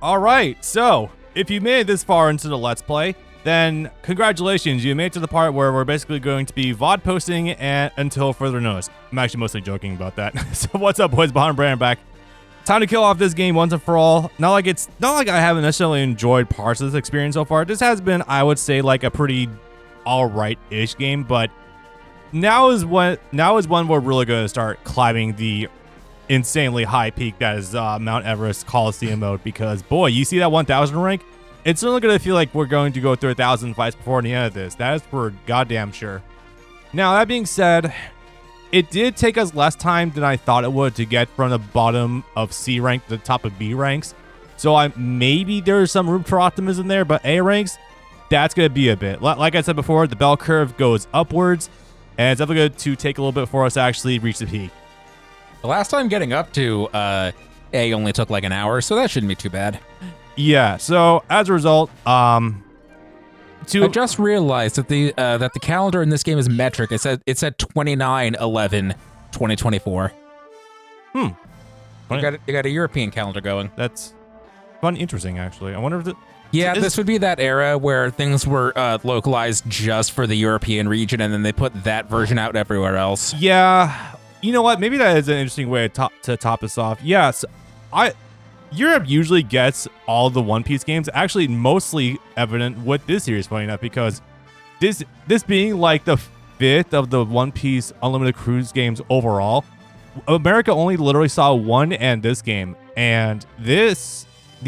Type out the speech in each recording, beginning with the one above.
All right, so if you made it this far into the Let's Play, then congratulations, you made it to the part where we're basically going to be VOD posting until further notice. I'm actually mostly joking about that. So what's up, boys? Behind Brand back. Time to kill off this game once and for all. Not like I haven't necessarily enjoyed parts of this experience so far. This has been, I would say, like a pretty alright-ish game, but now is when we're really going to start climbing the insanely high peak that is Mount Everest Colosseum mode, because boy, you see that 1000 rank? It's only going to feel like we're going to go through 1,000 fights before the end of this. That is for goddamn sure. Now, that being said, it did take us less time than I thought it would to get from the bottom of C rank to the top of B ranks. So maybe there's some room for optimism there, but A ranks, that's going to be a bit. Like I said before, the bell curve goes upwards, and it's definitely going to take a little bit for us to actually reach the peak. The last time getting up to A only took like an hour, so that shouldn't be too bad. Yeah, so as a result, I just realized that the calendar in this game is metric. It's at 29/11/2024. You got a European calendar going. That's fun, interesting actually. I wonder if this would be that era where things were localized just for the European region, and then they put that version out everywhere else. Yeah, you know what? Maybe that is an interesting way to top this off. Yes, Europe usually gets all the One Piece games. Actually, mostly evident with this series, funny enough, because this being like the 5th of the One Piece Unlimited Cruise games overall, America only literally saw one and this game, and the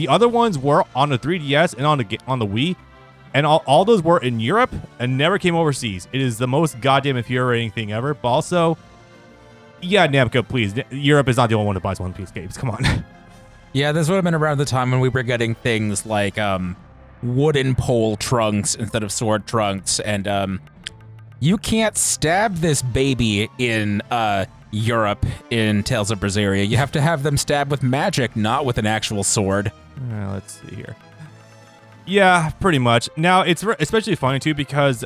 other ones were on the 3DS and on the Wii, and all those were in Europe and never came overseas. It is the most goddamn infuriating thing ever. But also, yeah, Namco, please, Europe is not the only one that buys One Piece games. Come on. Yeah, this would have been around the time when we were getting things like wooden pole trunks instead of sword trunks, and you can't stab this baby in Europe in Tales of Berseria. You have to have them stabbed with magic, not with an actual sword. Let's see here. Yeah, pretty much. Now, it's especially funny, too, because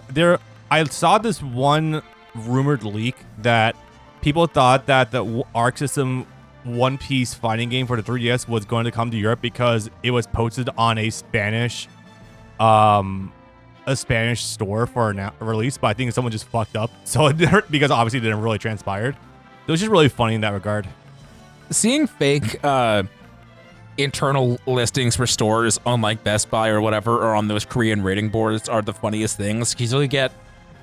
I saw this one rumored leak that people thought that the Arc System One Piece fighting game for the 3DS was going to come to Europe because it was posted on a Spanish store for a release, but I think someone just fucked up. So because obviously it didn't really transpire. It was just really funny in that regard. Seeing fake internal listings for stores on like Best Buy or whatever, or on those Korean rating boards, are the funniest things, because you get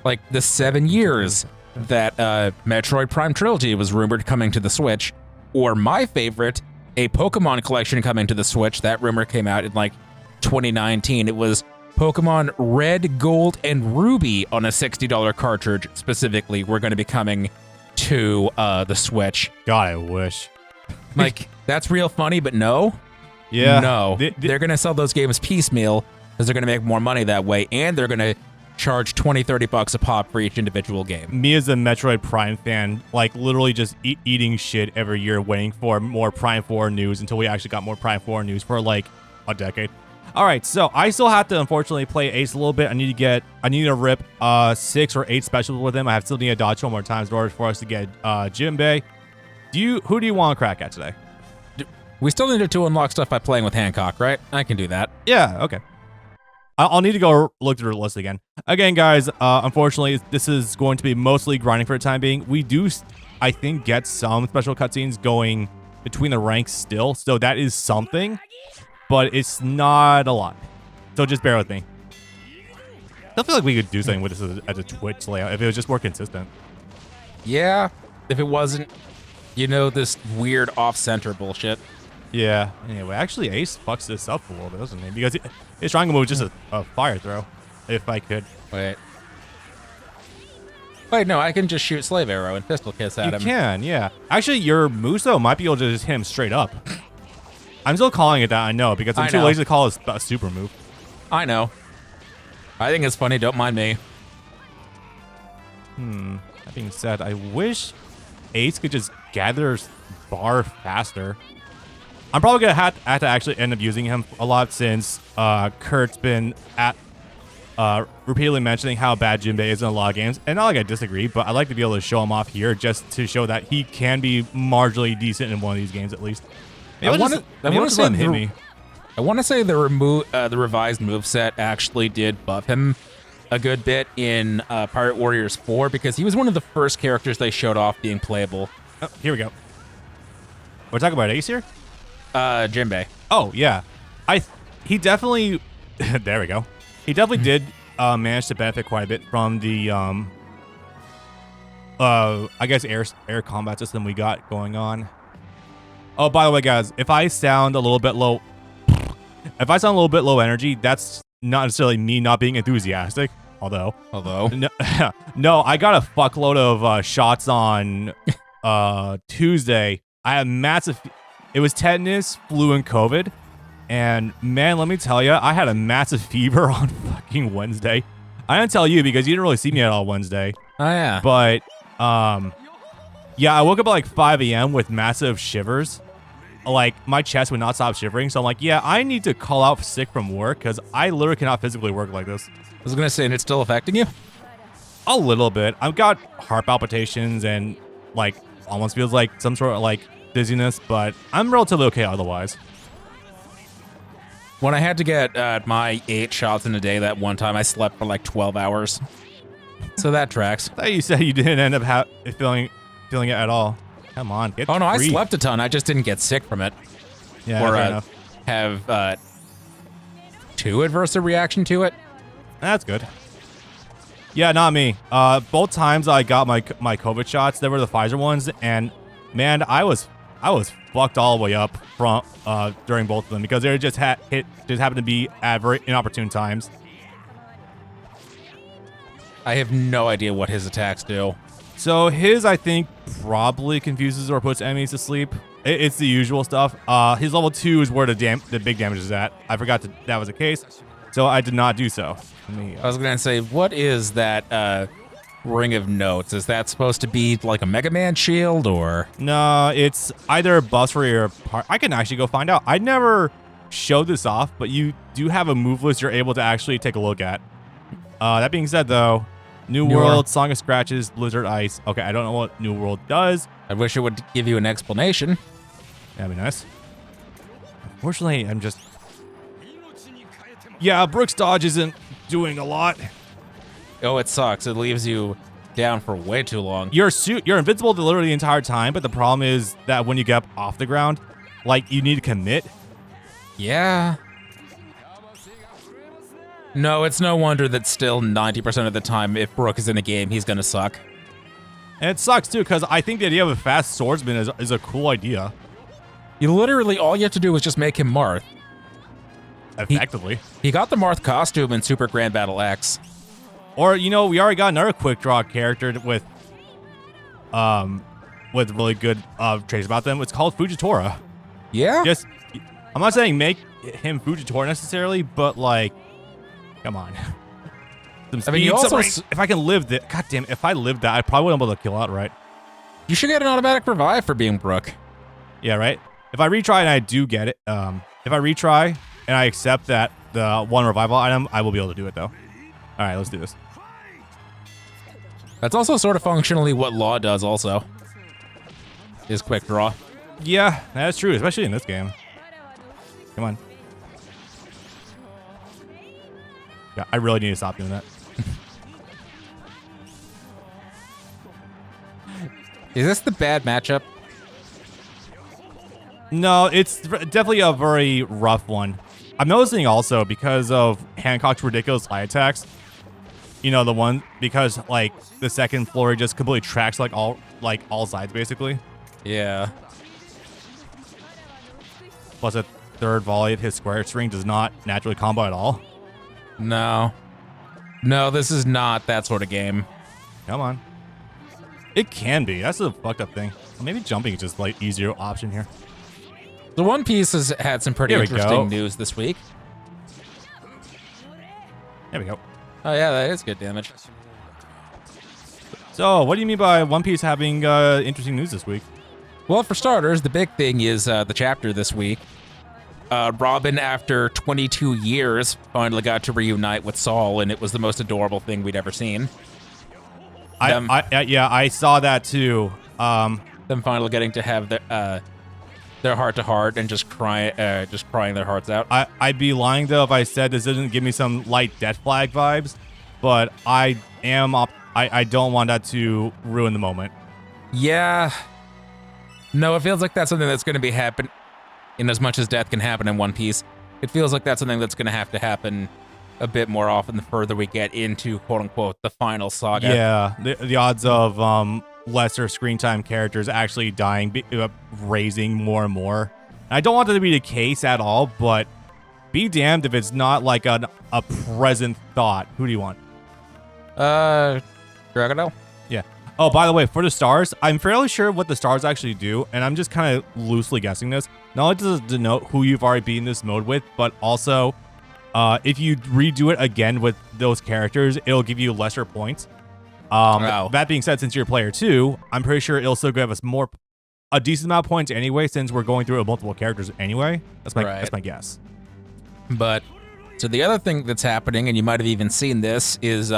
like the 7 years that Metroid Prime Trilogy was rumored coming to the Switch. Or my favorite, a Pokemon collection coming to the Switch. That rumor came out in like 2019. It was Pokemon Red, Gold, and Ruby on a $60 cartridge specifically. We're going to be coming to the Switch. God, I wish. Like, that's real funny, but no. Yeah. No. They're going to sell those games piecemeal because they're going to make more money that way, and they're going to charge $20-30 a pop for each individual game. Me as a Metroid Prime fan, like literally just eating shit every year, waiting for more Prime 4 news until we actually got more Prime 4 news for like a decade. All right, so I still have to unfortunately play Ace a little bit. I need to rip 6 or 8 specials with him. I still need to dodge 2 more times in order for us to get Jinbei. Who do you want to crack at today? We still need to unlock stuff by playing with Hancock, right? I can do that. Yeah, okay. I'll need to go look through the list again. Again, guys, unfortunately, this is going to be mostly grinding for the time being. We do, I think, get some special cutscenes going between the ranks still, so that is something, but it's not a lot. So just bear with me. I feel like we could do something with this as a Twitch layout if it was just more consistent. Yeah, if it wasn't, this weird off-center bullshit. Yeah. Anyway, actually, Ace fucks this up a little bit, doesn't he? Because his triangle move is just a fire throw, if I could. Wait, no, I can just shoot Slave Arrow and Pistol Kiss at him. You can, yeah. Actually, your Muso might be able to just hit him straight up. I'm still calling it that, I know, because I'm too lazy to call it a super move. I know. I think it's funny, don't mind me. That being said, I wish Ace could just gather bar faster. I'm probably going to have to actually end up using him a lot since Kurt's been repeatedly mentioning how bad Jinbei is in a lot of games. And not like I disagree, but I like to be able to show him off here just to show that he can be marginally decent in one of these games at least. I want to let him hit me. I want to say the revised moveset actually did buff him a good bit in Pirate Warriors 4 because he was one of the first characters they showed off being playable. Oh, here we go. We're talking about Ace here? Jinbei. Oh, yeah. He definitely... there we go. He definitely did manage to benefit quite a bit from the, I guess, air combat system we got going on. Oh, by the way, guys, if I sound a little bit low... If I sound a little bit low energy, that's not necessarily me not being enthusiastic. Although... No, I got a fuckload of shots on Tuesday. I had massive... It was tetanus, flu, and COVID. And man, let me tell you, I had a massive fever on fucking Wednesday. I didn't tell you because you didn't really see me at all Wednesday. Oh, yeah. But, yeah, I woke up at like 5 a.m. with massive shivers. Like, my chest would not stop shivering. So I'm like, yeah, I need to call out sick from work because I literally cannot physically work like this. I was going to say, and it's still affecting you? A little bit. I've got heart palpitations and, like, almost feels like some sort of, like, dizziness, but I'm relatively okay otherwise. When I had to get my 8 shots in a day that one time, I slept for like 12 hours. So that tracks. I thought you said you didn't end up feeling it at all. Come on, get Oh no, free. I slept a ton. I just didn't get sick from it. Yeah, or fair enough. have too adverse a reaction to it. That's good. Yeah, not me. Both times I got my COVID shots, they were the Pfizer ones, and man, I was fucked all the way up from during both of them because they just happened to be at very inopportune times. I have no idea what his attacks do. So his, I think, probably confuses or puts enemies to sleep. It's the usual stuff. His level 2 is where the big damage is at. I forgot that was the case, so I did not do so. I was gonna say, what is that ring of notes? Is that supposed to be like a Mega Man shield or? No, it's either a buff for your part. I can actually go find out. I never showed this off, but you do have a move list you're able to actually take a look at. That being said, though, New World, Song of Scratches, Blizzard Ice. Okay, I don't know what New World does. I wish it would give you an explanation. That'd be nice. Unfortunately, I'm just... Yeah, Brooks dodge isn't doing a lot. Oh, it sucks. It leaves you down for way too long. You're invincible literally the entire time, but the problem is that when you get up off the ground, like, you need to commit. Yeah. No, it's no wonder that still 90% of the time, if Brook is in a game, he's gonna suck. And it sucks, too, because I think the idea of a fast swordsman is a cool idea. You literally, all you have to do is just make him Marth. Effectively. He got the Marth costume in Super Grand Battle X. Or, you know, we already got another quick draw character with really good traits about them. It's called Fujitora. Yeah? Just, I'm not saying make him Fujitora necessarily, but, like, come on. I mean, you also... if I can live that, goddamn, if I lived that, I probably wouldn't be able to kill outright. You should get an automatic revive for being Brook. Yeah, right? If I retry and I do get it, if I retry and I accept that the one revival item, I will be able to do it, though. All right, let's do this. That's also sort of functionally what Law does also. Is quick draw. Yeah, that's true, especially in this game. Come on. Yeah, I really need to stop doing that. Is this the bad matchup? No, it's definitely a very rough one. I'm noticing also because of Hancock's ridiculous light attacks. You know, the one because like the second floor just completely tracks like all sides basically. Yeah. Plus a third volley of his square string does not naturally combo at all. No. No, this is not that sort of game. Come on. It can be. That's the fucked up thing. Maybe jumping is just like easier option here. The One Piece has had some pretty interesting news this week. There we go. Oh yeah, that is good damage. So, what do you mean by One Piece having interesting news this week? Well, for starters, the big thing is the chapter this week. Robin, after 22 years, finally got to reunite with Saul, and it was the most adorable thing we'd ever seen. Yeah, I saw that too. Them finally getting to have their heart to heart and just crying their hearts out. I'd be lying though if I said this doesn't give me some light Death Flag vibes, but I don't want that to ruin the moment. Yeah. No, it feels like that's something that's going to be happening. In as much as death can happen in One Piece, it feels like that's something that's going to happen a bit more often the further we get into quote unquote the final saga. Yeah, the odds of lesser screen time characters actually dying raising more and more. I don't want that to be the case at all, but be damned if it's not like a present thought. Who do you want? Crocodile? Yeah. Oh, by the way, for the stars, I'm fairly sure what the stars actually do, and I'm just kind of loosely guessing this. Not only does it denote who you've already beaten this mode with, but also if you redo it again with those characters, it'll give you lesser points. Wow. That being said, since you're player 2, I'm pretty sure it'll still give us a decent amount of points anyway, since we're going through it with multiple characters anyway. That's my guess. But so the other thing that's happening, and you might have even seen this, is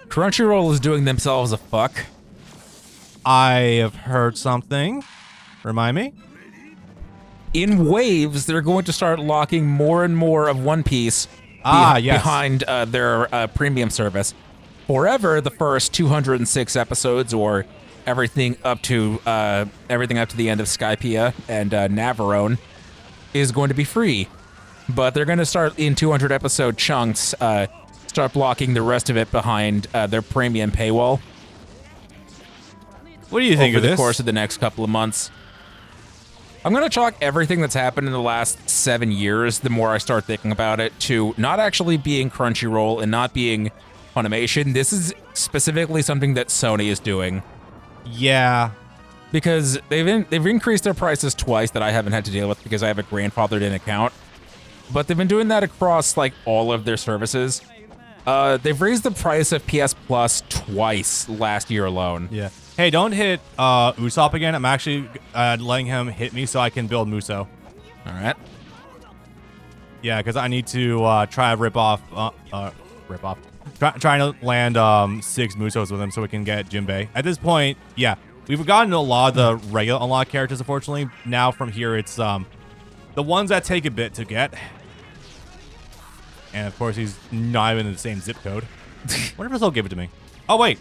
Crunchyroll is doing themselves a fuck. I have heard something. Remind me? In waves, they're going to start locking more and more of One Piece behind their premium service. Forever, the first 206 episodes, or everything up to the end of Skypiea and Navarone, is going to be free. But they're going to start in 200 episode chunks, start blocking the rest of it behind their premium paywall. What do you think of this? Over the course of the next couple of months. I'm going to chalk everything that's happened in the last 7 years, the more I start thinking about it, to not actually being Crunchyroll and not being Funimation. This is specifically something that Sony is doing. Yeah. Because they've increased their prices twice that I haven't had to deal with because I have a grandfathered in account. But they've been doing that across like all of their services. They've raised the price of PS Plus twice last year alone. Yeah. Hey, don't hit Usopp again. I'm actually letting him hit me so I can build Muso. All right. Yeah, because I need to try to rip off. Trying to land 6 Musos with him so we can get Jinbei. At this point, yeah, we've gotten a lot of the regular unlock characters, unfortunately. Now from here, it's the ones that take a bit to get. And of course, he's not even in the same zip code. Wonder if they'll give it to me. Oh, wait.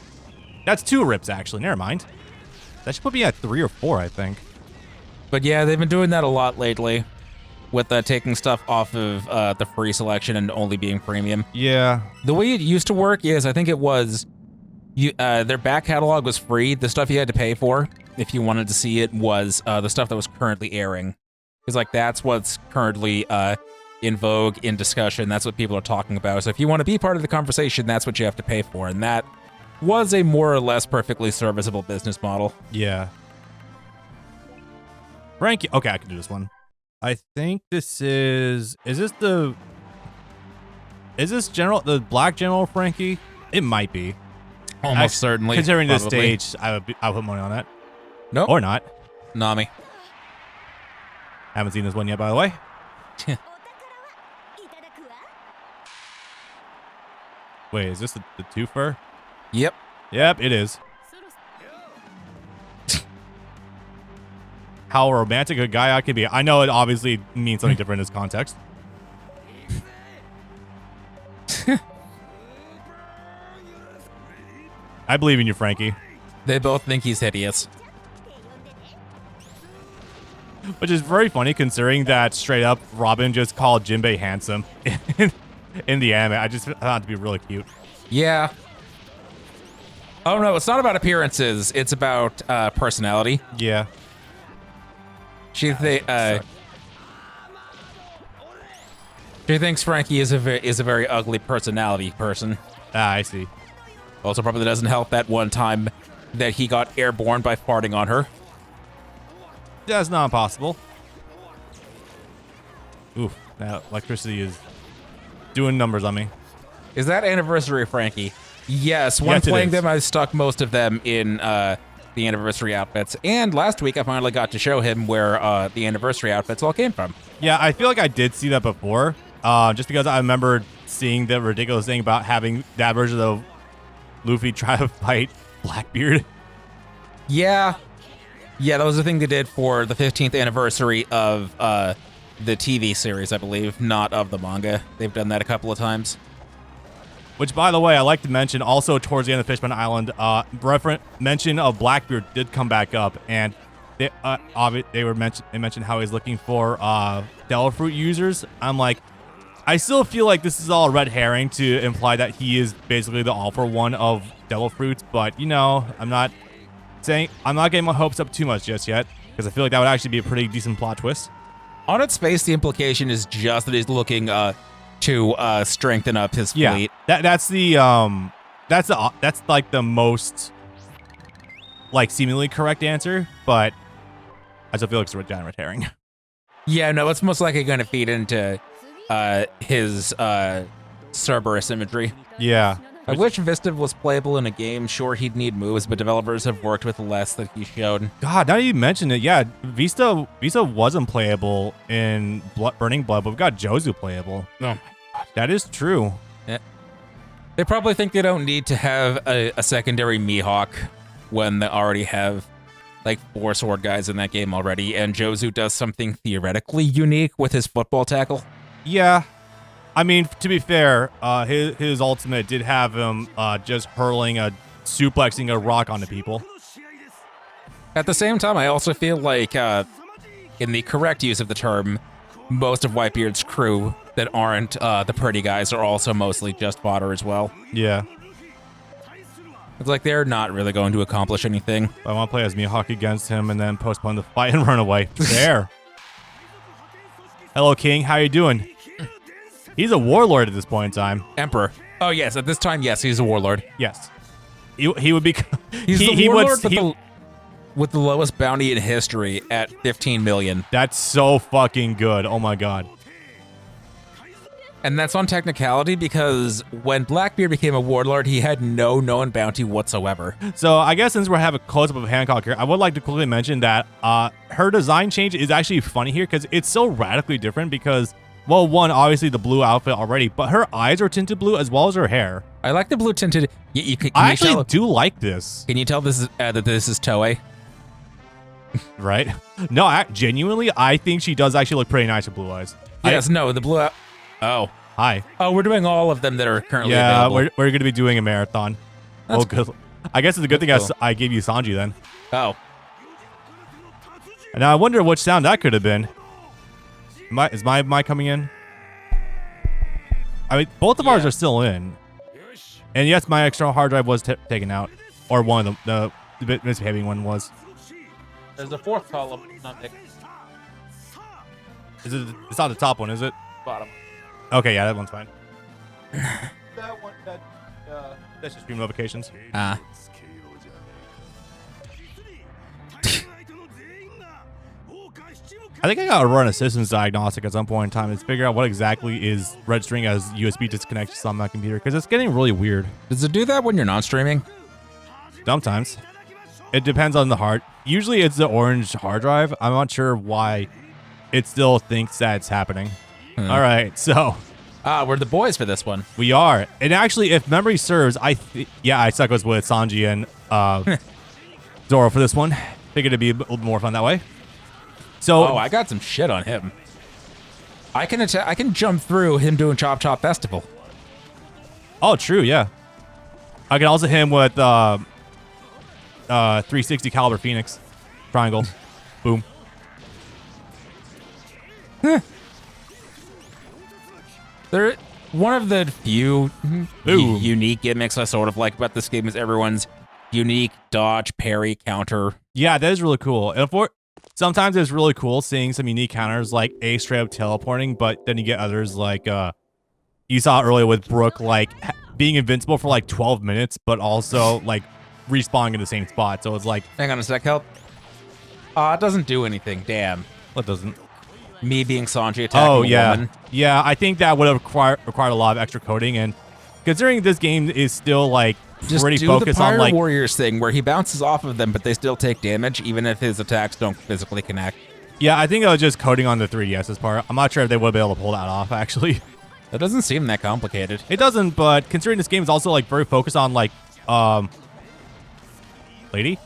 That's 2 rips, actually. Never mind. That should put me at 3 or 4, I think. But yeah, they've been doing that a lot lately with taking stuff off of the free selection and only being premium. Yeah. The way it used to work is, I think it was, their back catalog was free. The stuff you had to pay for, if you wanted to see it, was the stuff that was currently airing. Because like that's what's currently in vogue, in discussion. That's what people are talking about. So if you want to be part of the conversation, that's what you have to pay for. And that was a more or less perfectly serviceable business model. Yeah. Frankie. Okay, I can do this one. I think this is this the Black General Frankie? It might be. Almost certainly. Considering this probably. stage, I would put money on that. Nope. Or not. Nami. Haven't seen this one yet, by the way. Wait, is this the twofer? Yep. Yep, it is. How romantic a guy I can be. I know it obviously means something different in this context. I believe in you, Frankie. They both think he's hideous. Which is very funny considering that straight up Robin just called Jinbei handsome in the anime. I just found it to be really cute. Yeah. Oh no, it's not about appearances. It's about personality. Yeah. She thinks Frankie is a very ugly personality person. Ah, I see. Also, probably doesn't help that one time that he got airborne by farting on her. That's not impossible. Oof, that electricity is doing numbers on me. Is that Anniversary Frankie? Yes, when playing them, I stuck most of them in the anniversary outfits. And last week, I finally got to show him where the anniversary outfits all came from. Yeah, I feel like I did see that before, just because I remember seeing the ridiculous thing about having that version of Luffy try to fight Blackbeard. Yeah. Yeah, that was the thing they did for the 15th anniversary of the TV series, I believe, not of the manga. They've done that a couple of times. Which, by the way, I like to mention also towards the end of Fishman Island, mention of Blackbeard did come back up, and they mentioned how he's looking for Devil Fruit users. I'm like, I still feel like this is all a red herring to imply that he is basically the all for one of Devil Fruits, but you know, I'm not getting my hopes up too much just yet, because I feel like that would actually be a pretty decent plot twist. On its face, the implication is just that he's looking to strengthen up his fleet. That's like the most like seemingly correct answer, but I still feel like it's a red herring. Yeah, no, it's most likely going to feed into his Cerberus imagery. Yeah. I wish Vista was playable in a game. Sure, he'd need moves, but developers have worked with less that he showed. God, now that you mentioned it, yeah, Vista wasn't playable in Burning Blood, but we've got Jozu playable. No, that is true. Yeah. They probably think they don't need to have a secondary Mihawk when they already have like 4 sword guys in that game already, and Jozu does something theoretically unique with his football tackle. Yeah. I mean, to be fair, his ultimate did have him just suplexing a rock onto people. At the same time, I also feel like, in the correct use of the term, most of Whitebeard's crew that aren't the pretty guys are also mostly just fodder as well. Yeah. It's like they're not really going to accomplish anything. I want to play as Mihawk against him and then postpone the fight and run away. There. Hello, King. How you doing? He's a warlord at this point in time. Emperor. Oh, yes. At this time, yes, he's a warlord. Yes. He would be... He's the warlord with the lowest bounty in history at 15 million. That's so fucking good. Oh, my God. And that's on technicality because when Blackbeard became a warlord, he had no known bounty whatsoever. So I guess since we're having a close-up of Hancock here, I would like to quickly mention that her design change is actually funny here because it's so radically different because, well, one, obviously the blue outfit already, but her eyes are tinted blue as well as her hair. I like the blue tinted. I actually do like this. Can you tell this is that this is Toei? Right? No, genuinely, I think she does actually look pretty nice with blue eyes. Yes, no, the blue. Oh. Hi. Oh, we're doing all of them that are currently available. Yeah, we're going to be doing a marathon. That's good. I guess it's a good thing cool. I gave you Sanji then. Oh. Now I wonder which sound that could have been. Is my mic coming in? I mean, both of ours are still in. And yes, my external hard drive was taken out. Or one of them, the bit misbehaving one was. There's a 4th column, not Nick. It's not the top one, is it? Bottom. Okay, yeah, that one's fine. That's just stream notifications. Ah. I think I gotta run a systems diagnostic at some point in time to figure out what exactly is registering as USB disconnections on my computer, because it's getting really weird. Does it do that when you're not streaming? Sometimes. It depends on the hard. Usually it's the orange hard drive. I'm not sure why it still thinks that it's happening. All right, so. We're the boys for this one. We are. And actually, if memory serves, I stuck with Sanji and Zoro for this one. Figured it'd be a little more fun that way. So, I got some shit on him. I can jump through him doing Chop Chop Festival. Oh, true, yeah. I can also hit him with 360 caliber Phoenix triangle. Boom. They're one of the few unique gimmicks I sort of like about this game is everyone's unique dodge, parry, counter. Yeah, that is really cool. And sometimes it's really cool seeing some unique counters like a straight up teleporting, but then you get others like you saw earlier with Brooke, like being invincible for like 12 minutes, but also like respawning in the same spot. So it's like, hang on a sec, help. It doesn't do anything. Damn. What doesn't? Me being Sanji attacking a woman. Yeah, I think that would have required a lot of extra coding, and considering this game is still like pretty focused on like Warriors thing where he bounces off of them, but they still take damage even if his attacks don't physically connect. Yeah, I think it was just coding on the 3DS's part. I'm not sure if they would be able to pull that off actually. That doesn't seem that complicated. It doesn't, but considering this game is also like very focused on like lady?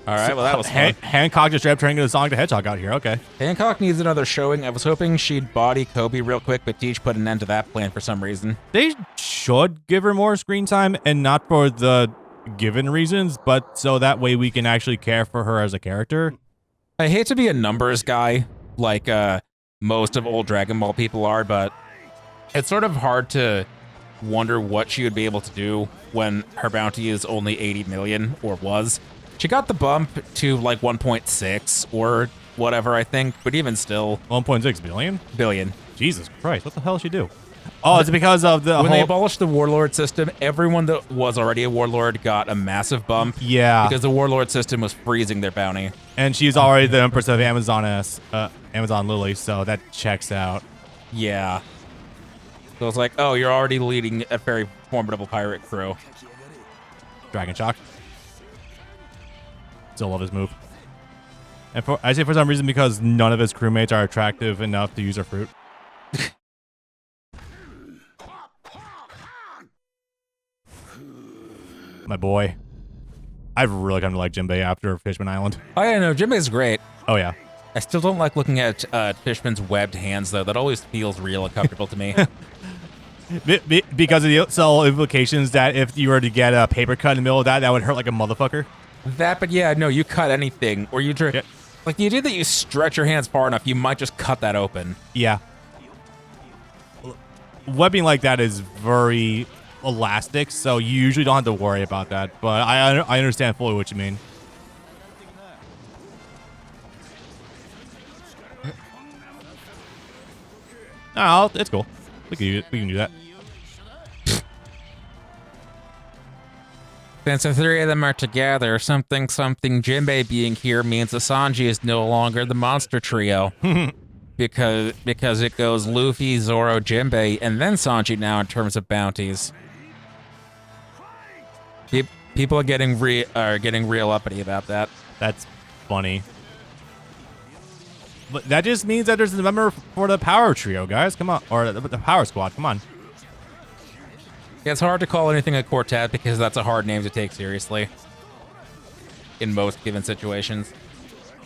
All right, well, that was fun. Hancock just straight up turning into Sonic the Hedgehog out here. Okay. Hancock needs another showing. I was hoping she'd body Kobe real quick, but Teach put an end to that plan for some reason. They should give her more screen time, and not for the given reasons, but so that way we can actually care for her as a character. I hate to be a numbers guy like most of old Dragon Ball people are, but it's sort of hard to wonder what she would be able to do when her bounty is only 80 million, or was. She got the bump to like 1.6 or whatever, I think, but even still. 1.6 billion? Billion. Jesus Christ, what the hell did she do? Oh, it's because of the when they abolished the Warlord system, everyone that was already a Warlord got a massive bump. Yeah. Because the Warlord system was freezing their bounty. And she's already the Empress of Amazon Lily, so that checks out. Yeah. So it's like, oh, you're already leading a very formidable pirate crew. Dragon Shock. Still love his move. And I say for some reason because none of his crewmates are attractive enough to use her fruit. My boy. I've really come to like Jinbei after Fishman Island. Oh yeah, no, Jinbei's great. Oh yeah. I still don't like looking at Fishman's webbed hands though. That always feels real uncomfortable to me. Because of the subtle implications that if you were to get a paper cut in the middle of that, that would hurt like a motherfucker. That, but yeah, no, you cut anything, or you like the idea that you stretch your hands far enough, you might just cut that open. Yeah. Webbing like that is very elastic, so you usually don't have to worry about that. But I understand fully what you mean. Oh, it's cool. We can do that. Since the three of them are together, something Jinbei being here means Asanji is no longer the monster trio. because it goes Luffy, Zoro, Jinbei, and then Sanji now in terms of bounties. People are getting real uppity about that. That's funny. But that just means that there's a member for the power trio, guys. Come on. Or the power squad. Come on. Yeah, it's hard to call anything a quartet because that's a hard name to take seriously in most given situations.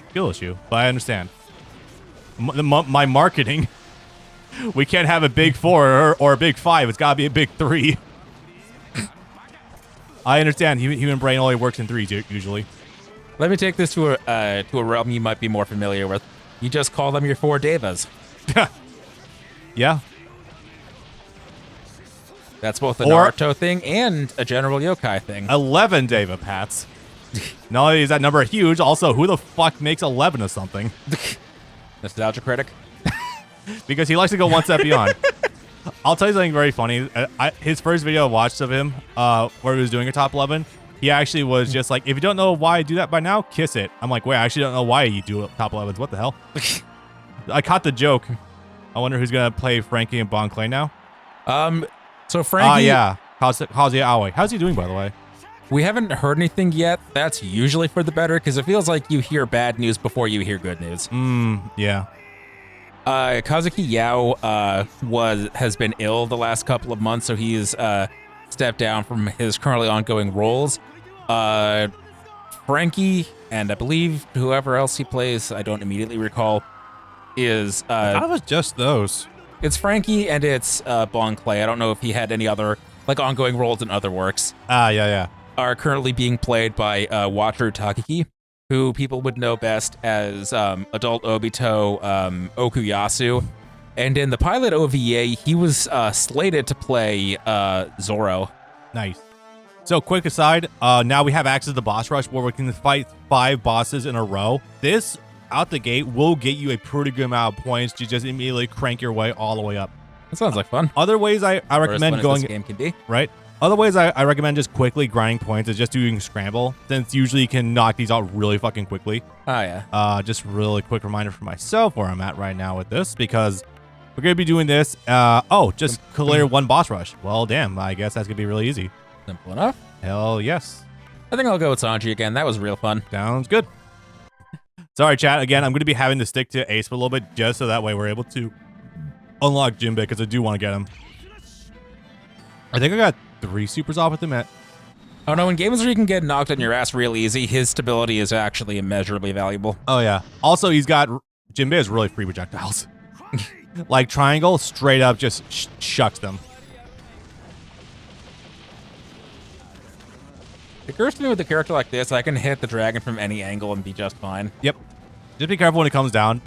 Skill issue, but I understand. My marketing. We can't have a big 4 or a big 5. It's got to be a big 3. I understand. Human brain only works in 3s usually. Let me take this to a realm you might be more familiar with. You just call them your 4 devas. Yeah. That's both a Naruto thing and a general yokai thing. 11 Deva Pats. Not only is that number huge, also who the fuck makes 11 of something? Nostalgia critic. Because he likes to go one step beyond. I'll tell you something very funny. His first video I watched of him, where he was doing a top 11, he actually was just like, if you don't know why I do that by now, kiss it. I'm like, wait, I actually don't know why you do top 11s. What the hell? I caught the joke. I wonder who's going to play Frankie and Bon Clay now. So Frankie... yeah. Kazuya Aoi. How's he doing, by the way? We haven't heard anything yet. That's usually for the better, because it feels like you hear bad news before you hear good news. Yeah. Kazuki Yao has been ill the last couple of months, so he's stepped down from his currently ongoing roles. Frankie, and I believe whoever else he plays, I don't immediately recall, is... I thought it was just those. It's Frankie and it's Bon Clay. I don't know if he had any other like ongoing roles in other works. Yeah. Are currently being played by Wataru Takaki, who people would know best as adult Obito Okuyasu. And in the pilot OVA, he was slated to play Zoro. Nice. So quick aside, now we have access to boss rush where we can fight 5 bosses in a row. This out the gate will get you a pretty good amount of points to just immediately crank your way all the way up. That sounds like fun. Other ways I recommend going... This game can be. Right? Other ways I recommend just quickly grinding points is just doing scramble, since usually you can knock these out really fucking quickly. Oh, yeah. Just really quick reminder for myself where I'm at right now with this, because we're going to be doing this. Just clear 1 boss rush. Well, damn, I guess that's going to be really easy. Simple enough. Hell yes. I think I'll go with Sanji again. That was real fun. Sounds good. Sorry, chat. Again, I'm going to be having to stick to Ace for a little bit just so that way we're able to unlock Jinbei, because I do want to get him. I think I got 3 supers off with him at Oh no, in games where you can get knocked on your ass real easy, his stability is actually immeasurably valuable. Oh yeah. Also, Jinbei has really free projectiles. Like triangle, straight up just shucks them. It occurs to me with a character like this, I can hit the dragon from any angle and be just fine. Yep. Just be careful when it comes down.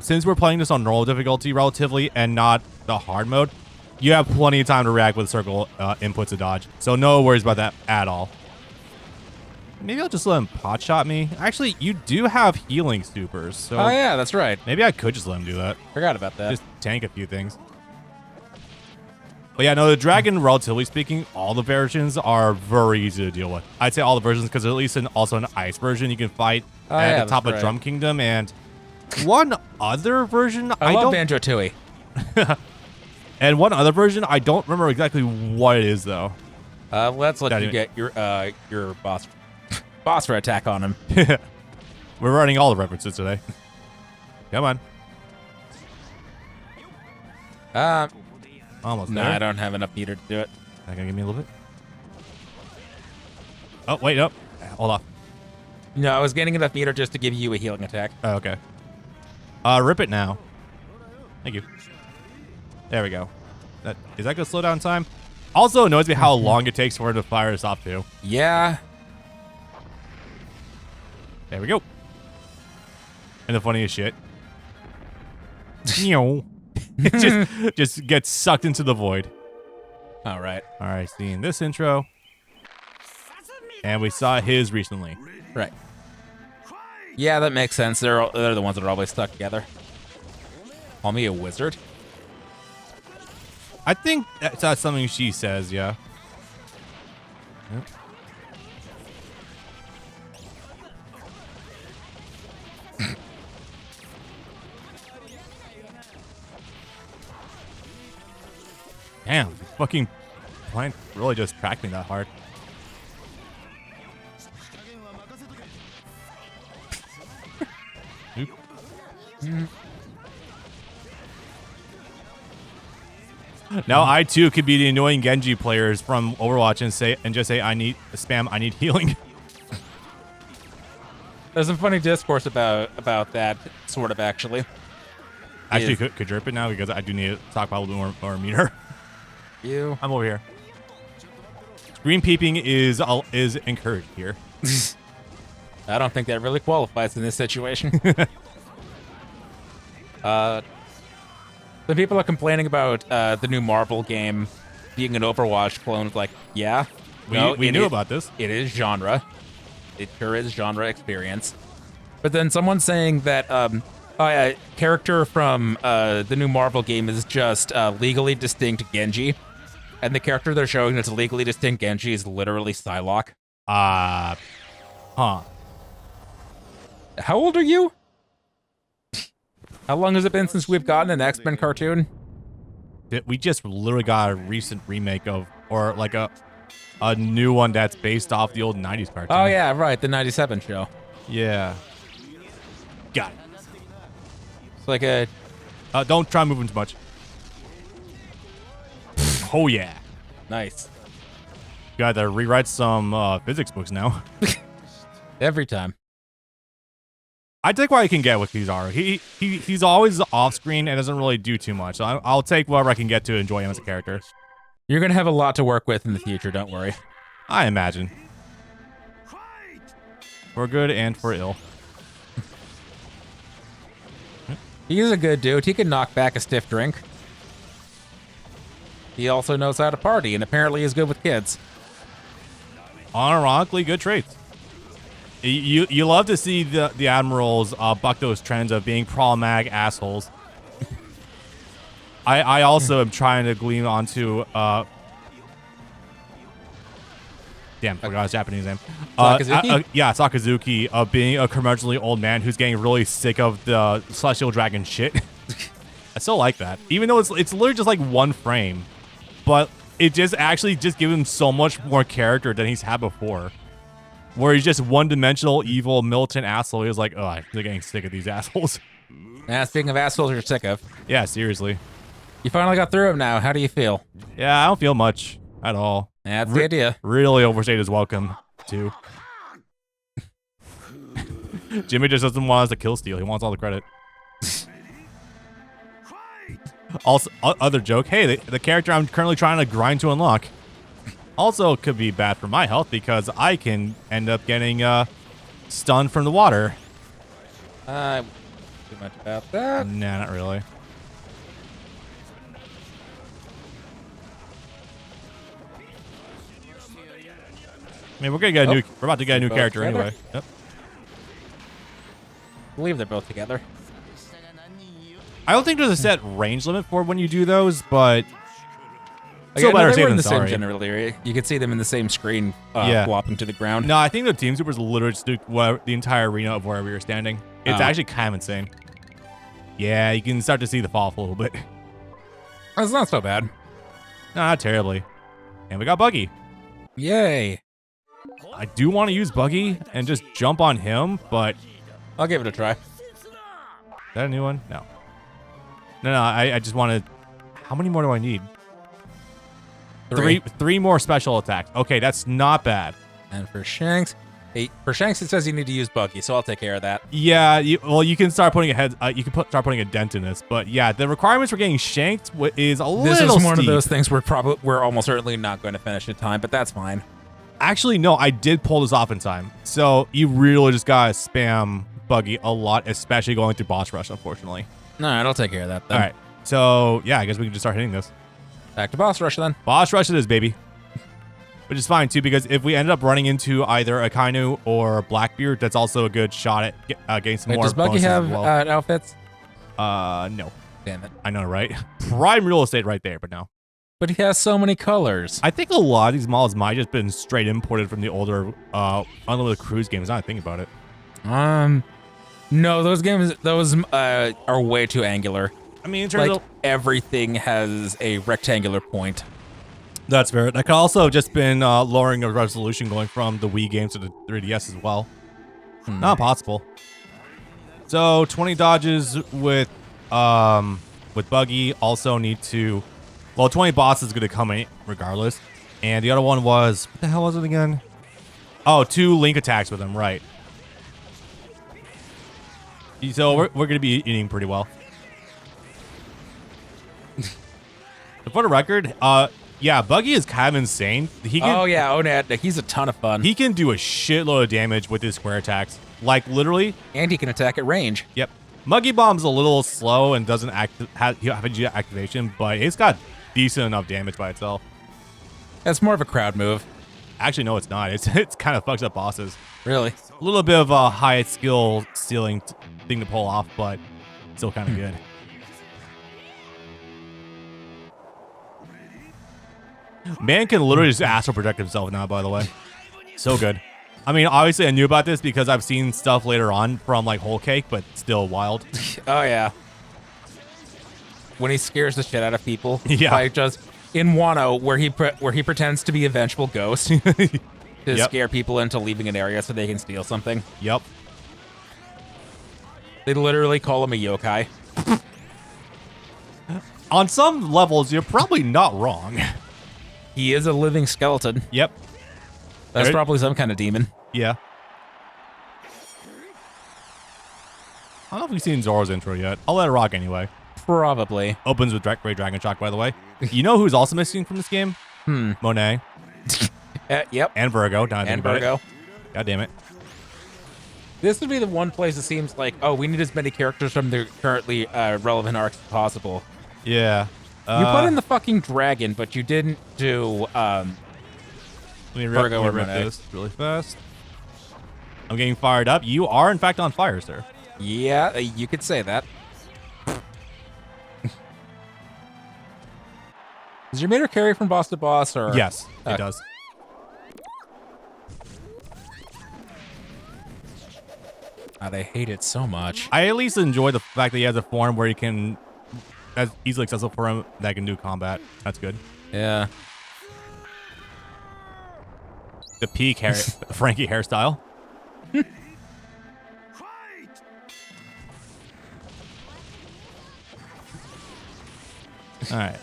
Since we're playing this on normal difficulty relatively and not the hard mode, you have plenty of time to react with circle inputs to dodge. So no worries about that at all. Maybe I'll just let him pot shot me. Actually, you do have healing supers. So oh yeah, that's right. maybe I could just let him do that. Forgot about that. Just tank a few things. But yeah, no, the dragon, relatively speaking, all the versions are very easy to deal with. I'd say all the versions because at least also an ice version you can fight at the top of Drum Kingdom, and one other version I love Banjo-Tooie. And one other version, I don't remember exactly what it is though. Let's let you get your boss for attack on him. We're running all the references today. Come on. Almost there. No, I don't have enough meter to do it. Not gonna give me a little bit. Oh wait, nope. Hold off. No, I was getting enough meter just to give you a healing attack. Oh, okay. Rip it now. Thank you. There we go. Is that gonna slow down time? Also annoys me how long it takes for him to fire us off too. Yeah. There we go. And the funniest shit. It just gets sucked into the void. All right. All right, seeing this intro. And we saw his recently. Right. Yeah, that makes sense. They're the ones that are always stuck together. Call me a wizard? I think that's something she says, yeah. Yep. Damn, this fucking plant really just cracked me that hard. Oop. Now I too could be the annoying Genji players from Overwatch and just say I need healing. There's some funny discourse about that sort of actually. Actually, could drip it now because I do need to talk about a little more meter. I'm over here. Screen peeping is encouraged here. I don't think that really qualifies in this situation. The people are complaining about the new Marvel game being an Overwatch clone. It's like, yeah, we knew about this. It is genre. It sure is genre experience. But then someone's saying that a character from the new Marvel game is just legally distinct Genji. And the character they're showing that's legally distinct Genji is literally Psylocke. Huh. How old are you? How long has it been since we've gotten an X-Men cartoon? We just literally got a recent remake of, or like a new one that's based off the old 90s cartoon. Oh yeah, right, the 97 show. Yeah. Got it. It's like a... don't try moving too much. Oh yeah. Nice. Got to rewrite some physics books now. Every time. I take what I can get with Kizaru. He's always off screen and doesn't really do too much. So I'll take whatever I can get to enjoy him as a character. You're gonna have a lot to work with in the future, don't worry. I imagine. For good and for ill. He's a good dude. He can knock back a stiff drink. He also knows how to party and apparently is good with kids. Unironically good traits. You love to see the admirals buck those trends of being problematic assholes. I also am trying to glean onto damn, forgot his Japanese name. Sakazuki? Yeah, Sakazuki of being a curmudgeonly old man who's getting really sick of the Celestial Dragon shit. I still like that, even though it's literally just like one frame, but it just actually just gives him so much more character than he's had before. Where he's just one-dimensional, evil, militant asshole. He was like, oh, I'm getting sick of these assholes. Yeah, speaking of assholes you're sick of. Yeah, seriously. You finally got through him now. How do you feel? Yeah, I don't feel much. at all. That's the idea. Really overstayed his welcome, too. Jimmy just doesn't want us to kill steal. He wants all the credit. Also, other joke. Hey, the character I'm currently trying to grind to unlock also could be bad for my health because I can end up getting stunned from the water. Too much about that. Nah, not really. I mean, we're gonna get a new. We're about to get a new character together? anyway. Yep. I believe they're both together. I don't think there's a set range limit for when you do those, but Again, still better they safe were in than the same sorry. generally, right? You can see them in the same screen, Yeah. flopping to the ground. No, I think the Team Supers literally just do the entire arena of where we were standing. It's actually kind of insane. Yeah, you can start to see the fall off a little bit. That's not so bad. No, not terribly. And we got Buggy. Yay! I do want to use Buggy and just jump on him, but I'll give it a try. is that a new one? No. No, I just want to. How many more do I need? Three more special attacks. Okay, that's not bad. And for Shanks, for Shanks, it says you need to use Buggy, so I'll take care of that. Yeah, you can start putting a head. You can start putting a dent in this, but yeah, the requirements for getting shanked is a little. This is one steep. of those things we're almost certainly not going to finish in time, but that's fine. Actually, no, I did pull this off in time. So you really just gotta spam Buggy a lot, especially going through boss rush. Unfortunately. All right, I'll take care of that then. All right. So yeah, I guess we can just start hitting this. Back to boss rush then. Boss rush it is, baby. Which is fine too, because if we ended up running into either a Kainu or Blackbeard, that's also a good shot at getting some Wait, more. does Buggy bonuses as have well. outfits? No. Damn it. I know, right? Prime real estate right there, but no. But he has so many colors. I think a lot of these models might have just been straight imported from the older Unlimited Cruise games. Now I think about it. No, those games, are way too angular. I mean, in terms Like, of everything has a rectangular point. that's fair. That could also have just been lowering of resolution going from the Wii games to the 3DS as well. Not possible. So 20 dodges with Buggy. Also need to. Well, 20 bosses is going to come in regardless. And the other one was, what the hell was it again? Oh, 2 link attacks with him, right. So we're going to be eating pretty well. For the record, yeah, Buggy is kind of insane. He can, he's a ton of fun. he can do a shitload of damage with his square attacks. Like, literally. And he can attack at range. Yep. Muggy Bomb's a little slow and doesn't have a activation, but it's got decent enough damage by itself. That's more of a crowd move. Actually, no, it's not. It's kind of fucks up bosses. Really? A little bit of a high skill stealing thing to pull off, but still kind of good. Man can literally just astral project himself now, by the way. So good. I mean, obviously I knew about this because I've seen stuff later on from like Whole Cake, but still wild. Oh, yeah. When he scares the shit out of people. Yeah. Like just in Wano, where he pretends to be a vengeful ghost to scare people into leaving an area so they can steal something. Yep. They literally call him a yokai. On some levels, you're probably not wrong. He is a living skeleton. Yep. That's Right. probably some kind of demon. Yeah. I don't know if we've seen Zoro's intro yet. I'll let it rock anyway. Probably. Opens with Great Dragon Shock, by the way. You know who's also missing from this game? Monet. Yep. And Virgo. Now I think And about it. Virgo. God damn it. This would be the one place it seems like, oh, we need as many characters from the currently relevant arcs as possible. Yeah. You put in the fucking dragon, but you didn't do Let me Virgo or rip Monet. this really fast. I'm getting fired up. You are, in fact, on fire, sir. Yeah, you could say that. Does your meter carry from boss to boss, or Yes, it does. They hate it so much. I at least enjoy the fact that he has a form where he can, that's easily accessible for him, that can do combat. That's good. Yeah. The peak hair, Frankie hairstyle. All right.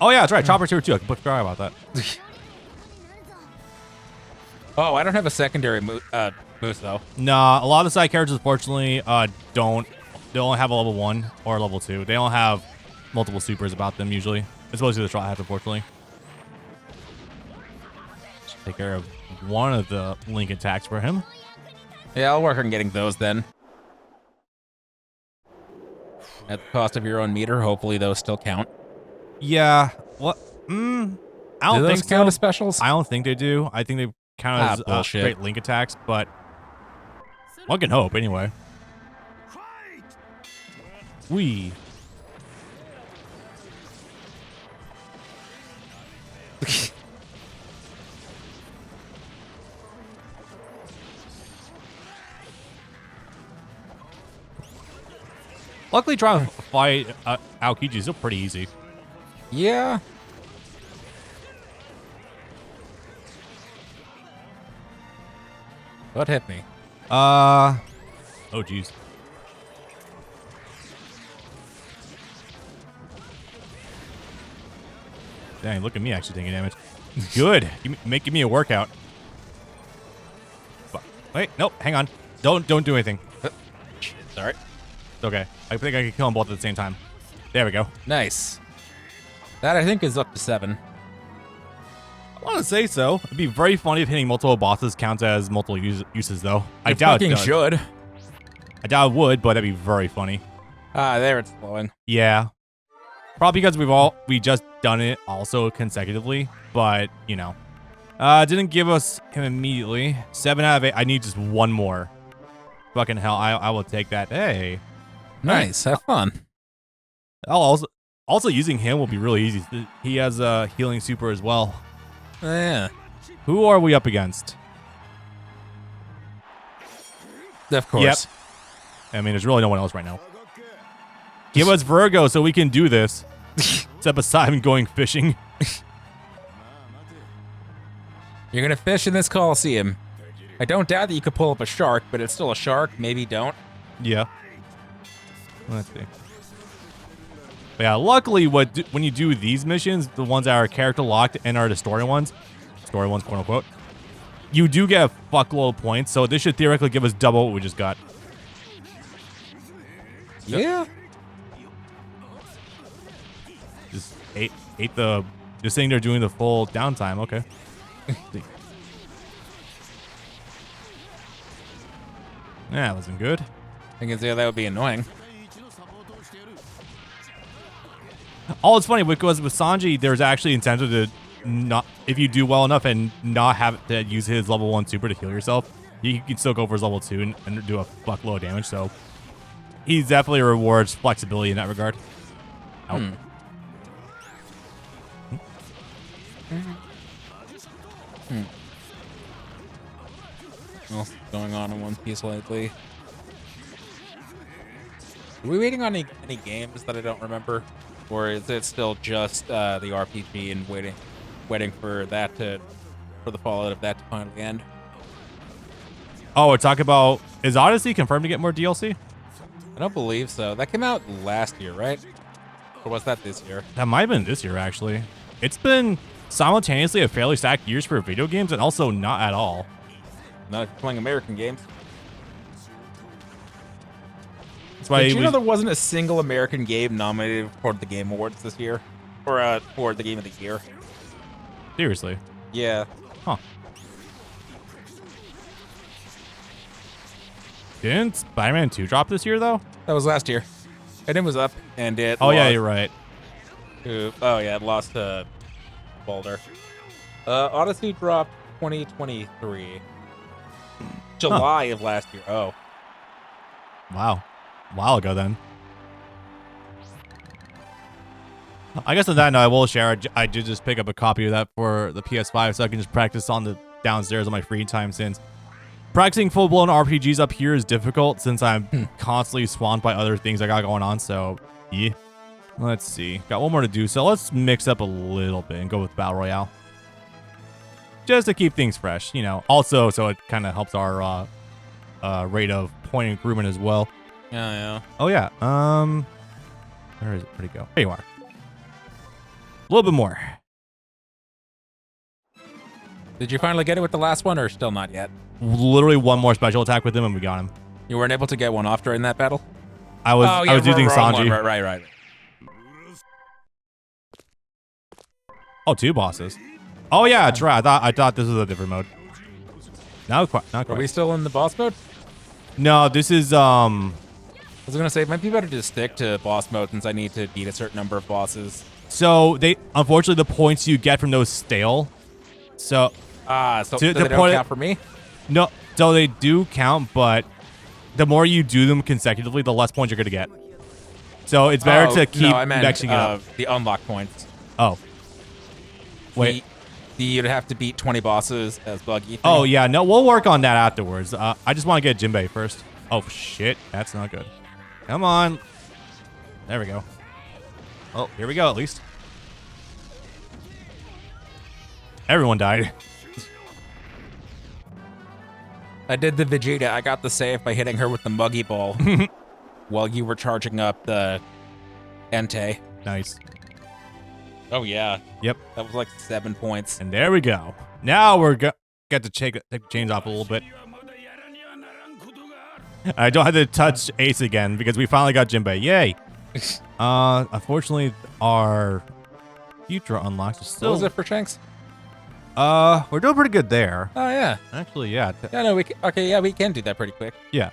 Oh yeah, that's right. Chopper's here too. I completely forgot about that. Oh, I don't have a secondary moose though. Nah, a lot of the side characters, unfortunately, don't. They only have a level 1 or level 2. They don't have multiple supers about them usually. It's mostly the Trot has, unfortunately. Just take care of one of the link attacks for him. Yeah, I'll work on getting those then. At the cost of your own meter, hopefully those still count. Yeah. What? I don't Do those think count so. as specials? I don't think they do. I think they count as straight link attacks, but one can hope anyway. Wee. Luckily, trying to fight Aokiji is still pretty easy. Yeah. What hit me? Oh, jeez. Dang, look at me actually taking damage. Good. Give me a workout. Wait, nope, hang on. Don't do anything. Sorry. It's okay. I think I can kill them both at the same time. There we go. Nice. That I think is up to 7. I want to say so. It'd be very funny if hitting multiple bosses counts as multiple uses, though. I doubt it does. Should. I doubt it would, but that'd be very funny. Ah, there it's flowing. Yeah. Probably because we just done it also consecutively, but you know. Didn't give us him immediately. 7 out of 8. I need just one more. Fucking hell, I will take that. Hey. Nice. Have fun. Also using him will be really easy. He has a healing super as well. Yeah. Who are we up against? Of course. Yep. I mean, there's really no one else right now. Give us Virgo so we can do this. Except aside going fishing. You're gonna fish in this Colosseum. I don't doubt that you could pull up a shark, but it's still a shark. Maybe don't. Yeah. Let's see. But yeah, luckily, when you do these missions, the ones that are character locked and are the story ones, quote unquote, you do get a fuckload of points. So this should theoretically give us double what we just got. Yeah. Just ate the. Just saying they're doing the full downtime. Okay. Yeah, that wasn't good. I can see how that would be annoying. Oh, it's funny because with Sanji, there's actually incentive to not, if you do well enough and not have to use his level 1 super to heal yourself, you can still go for his level 2 and do a fuckload of damage. So he definitely rewards flexibility in that regard. Oh. What's going on in One Piece lately? Are we waiting on any games that I don't remember? Or is it still just the RPG and waiting for that for the fallout of that to finally end? Oh, we're talking about, is Odyssey confirmed to get more DLC? I don't believe so. That came out last year, right? Or was that this year? That might have been this year, actually. It's been simultaneously a fairly stacked years for video games and also not at all. Not if you're playing American games. That's why Did you know there wasn't a single American game nominated for the Game Awards this year? Or for the Game of the Year? Seriously? Yeah. Huh. Didn't Spider-Man 2 drop this year, though? That was last year. And it was up, and it Oh, yeah, you're right. Oh, yeah, it lost to Boulder. Odyssey dropped 2023. July of last year. Oh. Wow. A while ago, then. I guess on that note, I will share. I did just pick up a copy of that for the PS5 so I can just practice on the downstairs on my free time, since practicing full-blown RPGs up here is difficult since I'm constantly swamped by other things I got going on. So, yeah. Let's see. Got one more to do, so let's mix up a little bit and go with Battle Royale. Just to keep things fresh, you know. Also, so it kind of helps our rate of point improvement as well. Yeah. Oh, yeah. Where is it? Where'd it go? There you are. A little bit more. Did you finally get it with the last one, or still not yet? Literally one more special attack with him, and we got him. You weren't able to get one off during that battle? I was using Sanji. Right. Oh, 2 bosses. Oh yeah, that's right. I thought this was a different mode. Not quite. Are we still in the boss mode? No, this is I was gonna say it might be better to stick to boss mode since I need to beat a certain number of bosses. So unfortunately the points you get from those stale. So so they don't count for me? No, so they do count, but the more you do them consecutively, the less points you're gonna get. So it's better to keep mixing it up. The unlock points. Oh. Wait. You'd have to beat 20 bosses as Buggy thing. Oh yeah, no, we'll work on that afterwards. I just want to get Jinbei first. Oh shit, that's not good. Come on. There we go. Oh, here we go at least. Everyone died. I did the Vegeta. I got the save by hitting her with the Muggy Ball while you were charging up the Entei. Nice. Oh, yeah. Yep. That was like 7 points. And there we go. Now we're get to take the chains off a little bit. I don't have to touch Ace again because we finally got Jinbei. Yay. Unfortunately, our future unlocks are still... What was it for Shanks? We're doing pretty good there. Oh, yeah. Actually, yeah. Yeah, no, we can do that pretty quick. Yeah.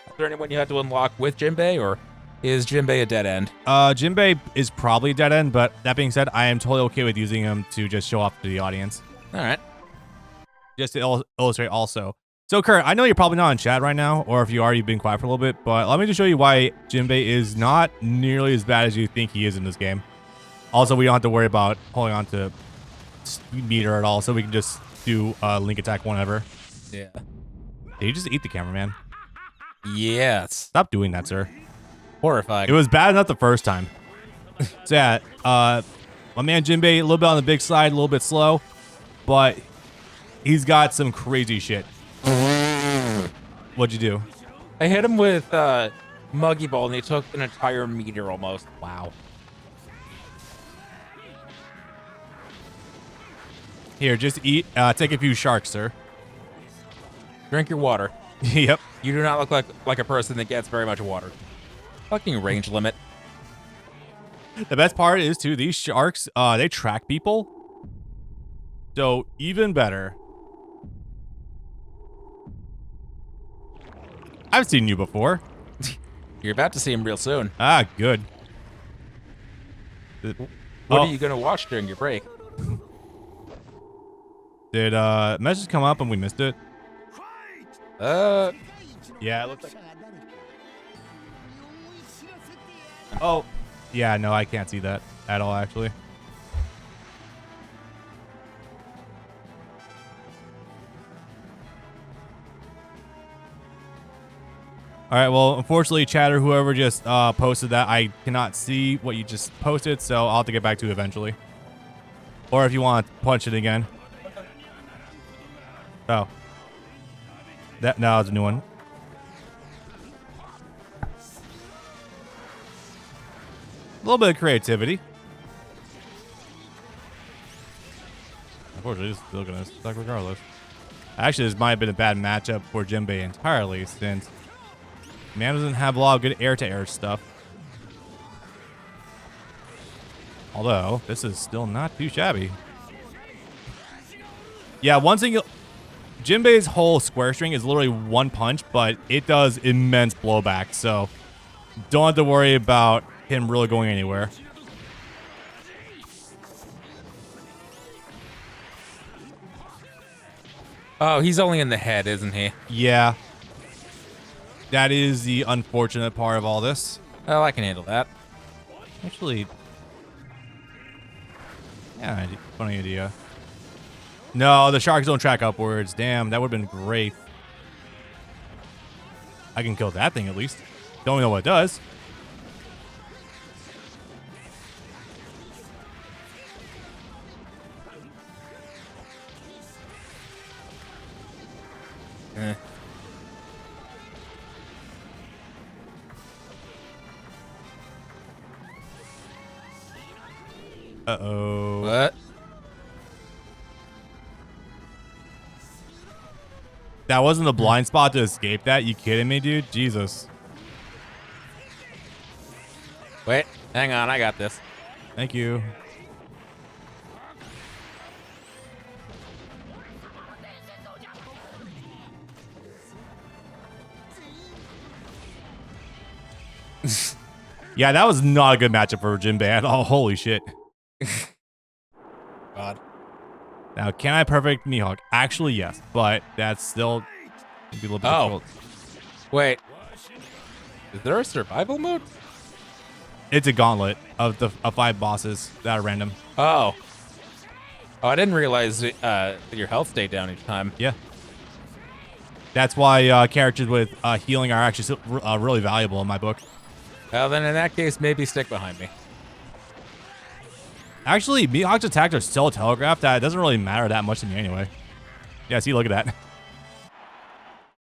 Is there anyone you have to unlock with Jinbei, or is Jinbei a dead end? Jinbei is probably a dead end, but that being said, I am totally okay with using him to just show off to the audience. All right. Just to illustrate also. So, Kurt, I know you're probably not in chat right now, or if you are, you've been quiet for a little bit, but let me just show you why Jinbei is not nearly as bad as you think he is in this game. Also, we don't have to worry about holding on to speed meter at all, so we can just do link attack whenever. Yeah. Did you just eat the cameraman? Yes. Stop doing that, sir. Horrifying. It was bad enough the first time. So yeah, my man Jinbei, a little bit on the big side, a little bit slow, but he's got some crazy shit. What'd you do? I hit him with Muggy Ball, and he took an entire meter almost. Wow. Here, just eat. Take a few sharks, sir. Drink your water. Yep. You do not look like a person that gets very much water. Fucking range limit. The best part is, too, these sharks, they track people. So, even better. I've seen you before. You're about to see him real soon. Ah, good. What are you going to watch during your break? Did message come up and we missed it? Yeah, it looks like... Oh, yeah, no, I can't see that at all, actually. All right, well, unfortunately, chatter, whoever just posted that, I cannot see what you just posted, so I'll have to get back to it eventually. Or if you want to punch it again. Oh. No, it's a new one. A little bit of creativity. Unfortunately, it's still gonna suck regardless. Actually, this might have been a bad matchup for Jinbei entirely, since man doesn't have a lot of good air-to-air stuff. Although, this is still not too shabby. Yeah, one thing Jinbei's whole square string is literally one punch, but it does immense blowback, so don't have to worry about him really going anywhere. Oh, he's only in the head, isn't he? Yeah. That is the unfortunate part of all this. Oh, I can handle that. Actually, yeah, funny idea. No, the sharks don't track upwards. Damn, that would have been great. I can kill that thing at least. Don't know what it does. Eh. Uh-oh. What? That wasn't the blind spot to escape that? You kidding me, dude? Jesus. Wait, hang on, I got this. Thank you. Yeah, that was not a good matchup for Jinbei at all. Holy shit. God. Now, can I perfect Mihawk? Actually, yes, but that's still maybe a little bit difficult. Wait. Is there a survival mode? It's a gauntlet of 5 bosses that are random. Oh. Oh, I didn't realize that your health stayed down each time. Yeah. That's why characters with healing are actually really valuable in my book. Well, then in that case, maybe stick behind me. Actually, Mihawk's attacks are so telegraphed that it doesn't really matter that much to me anyway. Yeah, see, look at that.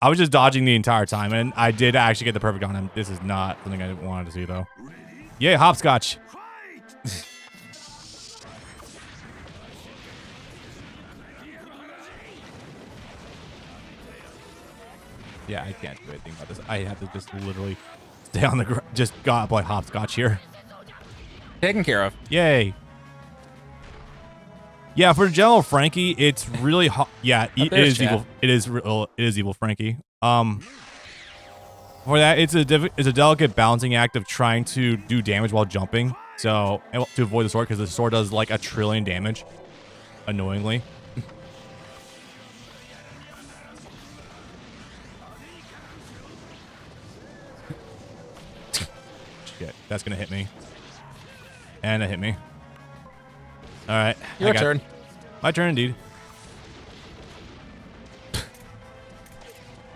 I was just dodging the entire time, and I did actually get the perfect on him. This is not something I wanted to see, though. Yay, hopscotch. Yeah, I can't do anything about this. I have to just literally stay on the ground. Just gotta play hopscotch here. Taken care of. Yay. Yeah, for General Frankie, it's really yeah, it is chat. evil. It is evil Frankie. For that, it's a delicate balancing act of trying to do damage while jumping. So to avoid the sword, because the sword does like 1 trillion damage, annoyingly. Shit, that's gonna hit me. And it hit me. All right, Your turn. My turn indeed.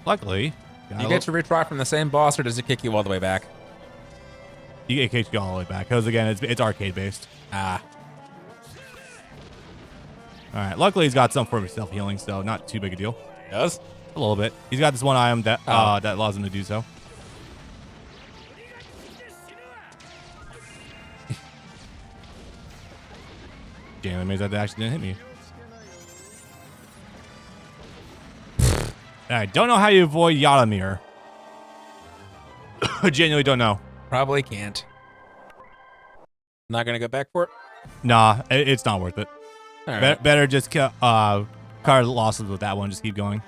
Luckily, You get to retry from the same boss, or does it kick you all the way back? You get kicked all the way back because again, it's arcade based. Ah. All right. Luckily, he's got some form of self healing, so not too big a deal. Does? A little bit. He's got this one item that that allows him to do so. Damn, it means that actually didn't hit me. I don't know how you avoid Yaramir. I genuinely don't know. Probably can't. Not gonna go back for it? Nah, it's not worth it. All right. Better just card losses with that one. Just keep going.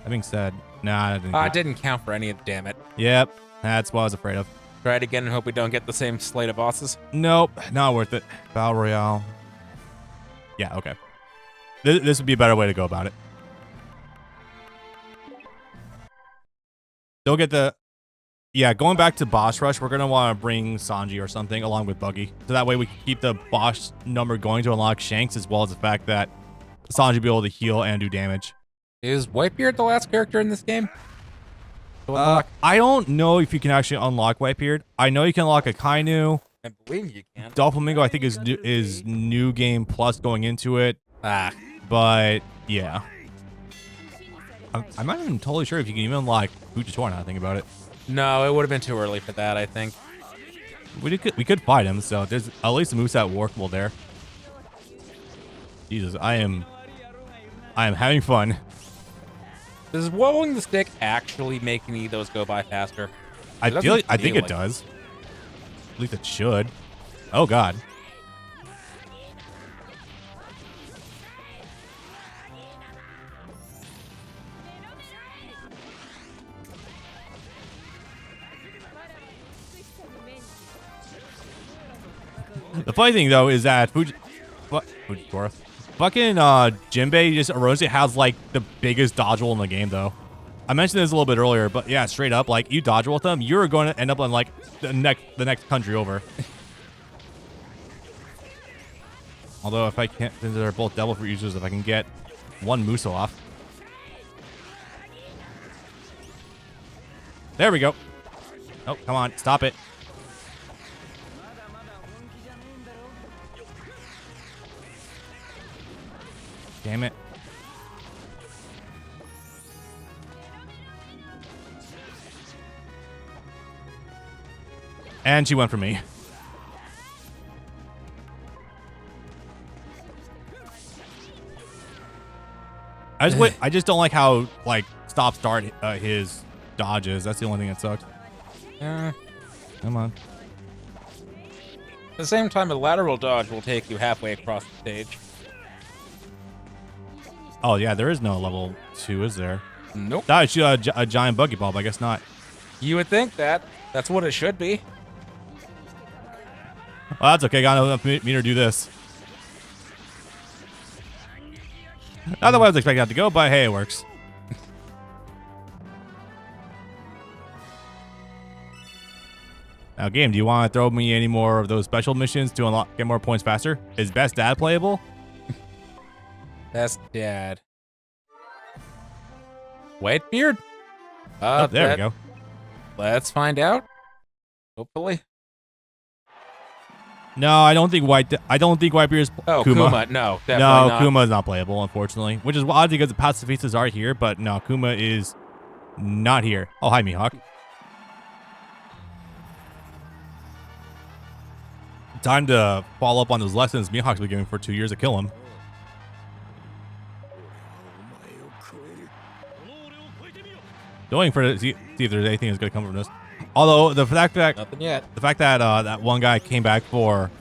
That being said, nah, It didn't count for any of the damn it. Yep, that's what I was afraid of. Try it again and hope we don't get the same slate of bosses. Nope, not worth it. Battle Royale. Yeah, okay. This would be a better way to go about it. Don't get the... Yeah, going back to boss rush, we're going to want to bring Sanji or something along with Buggy. So that way we can keep the boss number going to unlock Shanks, as well as the fact that Sanji will be able to heal and do damage. Is Whitebeard the last character in this game? To unlock? I don't know if you can actually unlock Whitebeard. I know you can unlock a Kainu. I believe you can. Doflamingo, I think, is new game plus going into it. Ah. But, yeah. I'm not even totally sure if you can even unlock Fujitora now I think about it. No, it would have been too early for that, I think. We could fight him, so there's at least a moveset workable there. Jesus, I am having fun. Does wobbling the stick actually make any of those go by faster? I think it does. At least it should. Oh god. The funny thing though is that Fujitora, fucking Jinbei just Erosi has like the biggest dodge roll in the game though. I mentioned this a little bit earlier, but yeah, straight up, like you dodge roll with them, you're going to end up on like the next country over. Although if I can't, since they're both devil fruit users, if I can get one Muso off. There we go. Oh, come on, stop it. Damn it. And she went for me. I just don't like how like stop start his dodges. That's the only thing that sucks. Come on. At the same time, a lateral dodge will take you halfway across the stage. Oh yeah, there is no level 2, is there? Nope. That would shoot a giant buggy ball, but I guess not. You would think that. That's what it should be. Well, that's okay. Got enough meter to do this. Not the way I was expecting that to go, but hey, it works. Now, game, do you want to throw me any more of those special missions to get more points faster? Is Best Dad playable? Best Dad. Whitebeard? Oh, there we go. Let's find out. Hopefully. No, I don't think Whitebeard is Kuma. No, definitely no, not. Kuma is not playable, unfortunately. Which is odd because the pacifistas are here, but no, Kuma is not here. Oh, hi, Mihawk. Time to follow up on those lessons Mihawk's been giving for 2 years to kill him. Going for it, see if there's anything that's going to come from this. Although the fact that nothing yet. The fact that that one guy came back for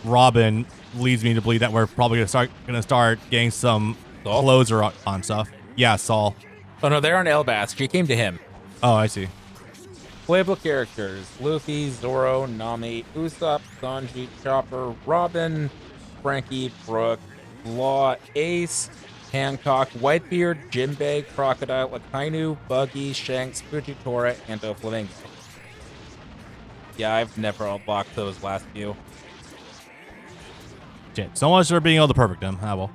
Robin leads me to believe that we're probably gonna start getting some closer on stuff. Yeah, Saul. Oh no, they're on Elbas. She came to him. Oh, I see. Playable characters: Luffy, Zoro, Nami, Usopp, Sanji, Chopper, Robin, Frankie, Brook, Law, Ace, Hancock, Whitebeard, Jinbei, Crocodile, Akainu, Buggy, Shanks, Fujitora, and Doflamingo. Yeah, I've never unlocked those last few. Shit, so much for being able to perfect them. Ah, well.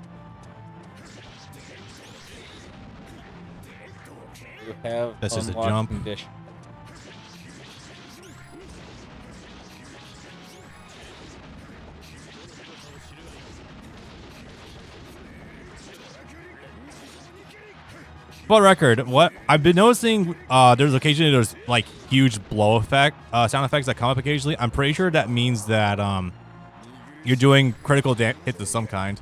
You have That's just a unlocked jump. condition. For record, what I've been noticing, there's occasionally there's like huge blow effect sound effects that come up occasionally. I'm pretty sure that means that you're doing critical hits of some kind.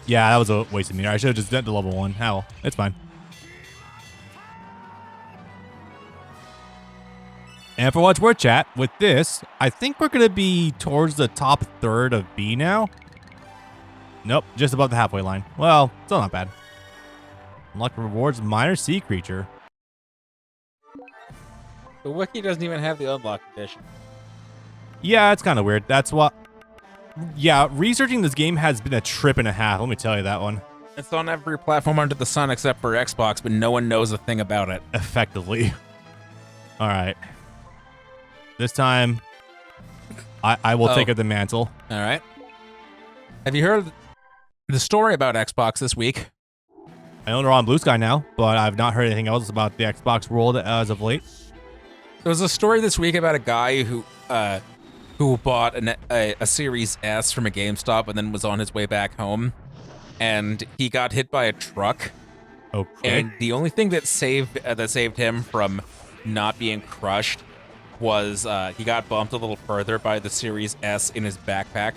Yeah, that was a waste of meter. I should have just done the level 1. Hell, it's fine. And for what's worth, chat, with this, I think we're going to be towards the top third of B now. Nope, just above the halfway line. Well, still not bad. Unlock rewards minor sea creature. The wiki doesn't even have the unlock condition. Yeah, it's kind of weird. That's what... Yeah, researching this game has been a trip and a half. Let me tell you that one. It's on every platform under the sun except for Xbox, but no one knows a thing about it. Effectively. All right. This time, I will take up the mantle. All right. Have you heard the story about Xbox this week? I own they're on Blue Sky now, but I've not heard anything else about the Xbox world as of late. There was a story this week about a guy who bought a Series S from a GameStop and then was on his way back home, and he got hit by a truck. Okay. And the only thing that saved him from not being crushed was he got bumped a little further by the Series S in his backpack.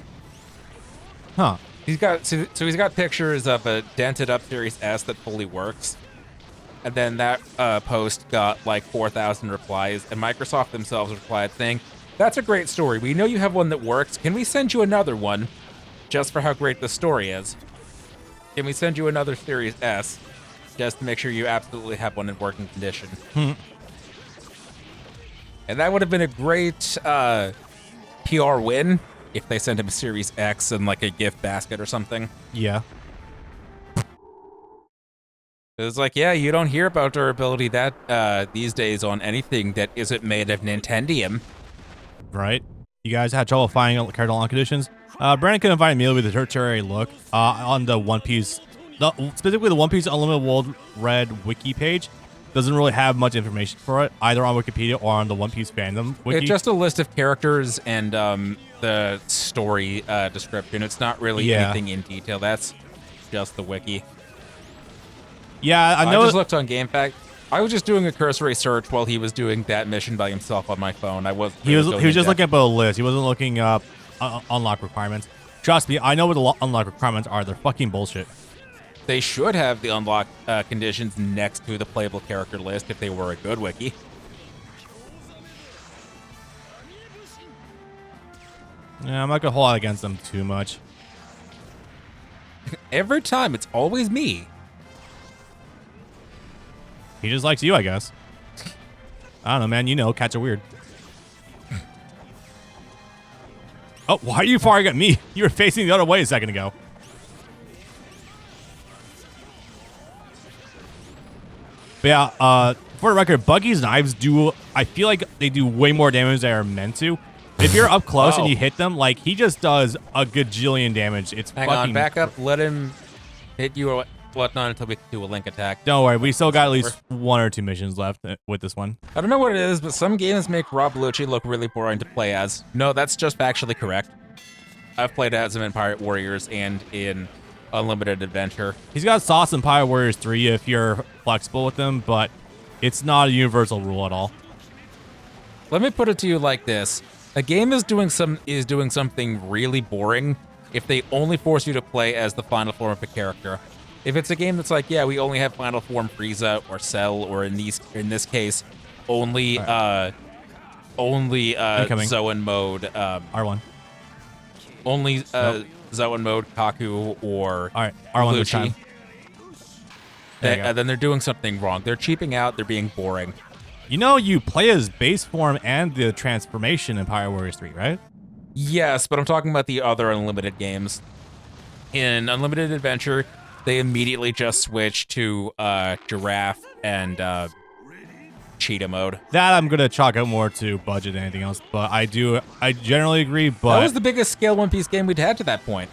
Huh. He's got pictures of a dented up Series S that fully works. And then that post got like 4,000 replies, and Microsoft themselves replied saying, "That's a great story. We know you have one that works. Can we send you another one just for how great the story is? Can we send you another Series S just to make sure you absolutely have one in working condition?" And that would have been a great PR win if they sent him a Series X and like a gift basket or something. Yeah. It's like, yeah, you don't hear about durability that these days on anything that isn't made of Nintendium. Right. You guys had trouble finding card unlock conditions? Brandon could invite me with a tertiary look on the One Piece, specifically the One Piece Unlimited World Red wiki page. Doesn't really have much information for it, either on Wikipedia or on the One Piece fandom wiki. It's just a list of characters and the story description. It's not really anything in detail. That's just the wiki. Yeah, I know. I just looked on GameFAQs. I was just doing a cursory search while he was doing that mission by himself on my phone. He was just looking up a list. He wasn't looking up unlock requirements. Trust me, I know what the unlock requirements are. They're fucking bullshit. They should have the unlock conditions next to the playable character list if they were a good wiki. Yeah, I'm not gonna hold out against them too much. Every time, it's always me. He just likes you, I guess. I don't know, man. You know, cats are weird. Oh, why are you firing at me? You were facing the other way a second ago. But yeah, for the record, Buggy's knives I feel like they do way more damage than they're meant to. If you're up close and you hit them, like, he just does a gajillion damage. It's Hang on, back up. Let him hit you or whatnot until we can do a link attack. Don't worry, we still got at least 1 or 2 missions left with this one. I don't know what it is, but some games make Rob Bellucci look really boring to play as. No, that's just factually correct. I've played as him in Pirate Warriors and in Unlimited Adventure. He's got sauce in Pirate Warriors 3 if you're flexible with them, but it's not a universal rule at all. Let me put it to you like this. A game is doing something really boring if they only force you to play as the final form of a character. If it's a game that's like, yeah, we only have final form Frieza or Cell, or in this case, only Zoan mode. R1. Only Zoan mode Kaku or all right, R1 this time. Then they're doing something wrong. They're cheaping out. They're being boring. You know, you play as base form and the transformation in Pirate Warriors 3, right? Yes, but I'm talking about the other Unlimited games. In Unlimited Adventure, they immediately just switch to Giraffe and Cheetah mode. That I'm gonna chalk out more to budget than anything else, but I generally agree. But that was the biggest scale One Piece game we'd had to that point.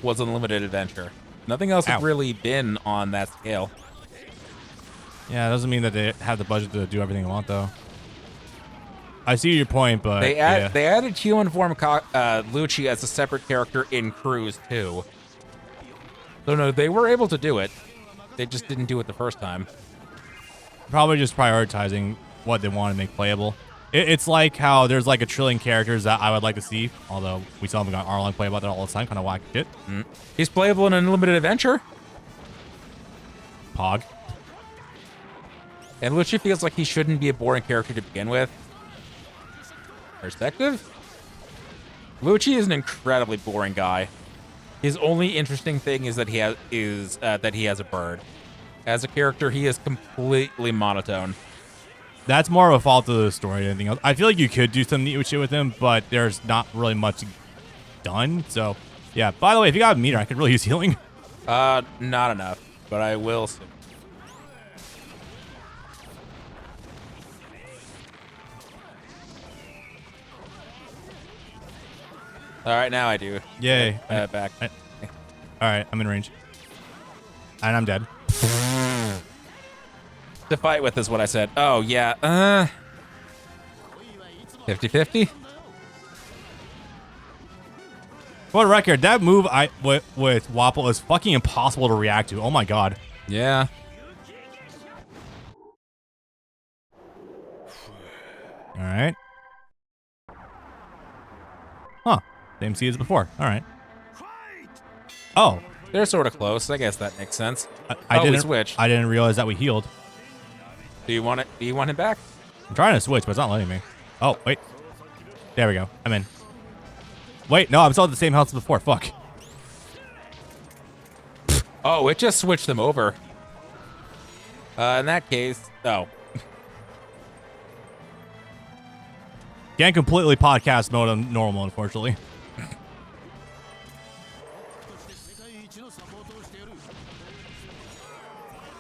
Was Unlimited Adventure. Nothing else had really been on that scale. Yeah, it doesn't mean that they have the budget to do everything they want, though. I see your point, but they added human form Lucci as a separate character in Cruise too. So no, they were able to do it. They just didn't do it the first time. Probably just prioritizing what they want to make playable. It's like how there's like a trillion characters that I would like to see, although we still haven't got Arlong play about that all the time, kind of whack shit. He's playable in Unlimited Adventure. Pog. And Lucci feels like he shouldn't be a boring character to begin with. Perspective? Lucci is an incredibly boring guy. His only interesting thing is that he has a bird. As a character, he is completely monotone. That's more of a fault of the story than anything else. I feel like you could do some neat shit with him, but there's not really much done. So, yeah. By the way, if you got a meter, I could really use healing. Not enough, but I will soon. All right, now I do. Yay. Back. All right, I'm in range. And I'm dead. To fight with is what I said. Oh, yeah. 50-50? For the record, that move with Wapple is fucking impossible to react to. Oh my god. Yeah. All right. Huh. Same seed as before. All right. Oh. They're sort of close. I guess that makes sense. I didn't switch. I didn't realize that we healed. Do you want it? Do you want him back? I'm trying to switch, but it's not letting me. Oh, wait. There we go. I'm in. Wait, no, I'm still at the same health as before. Fuck. Oh, it just switched them over. In that case, oh. Can't completely podcast mode on normal, unfortunately.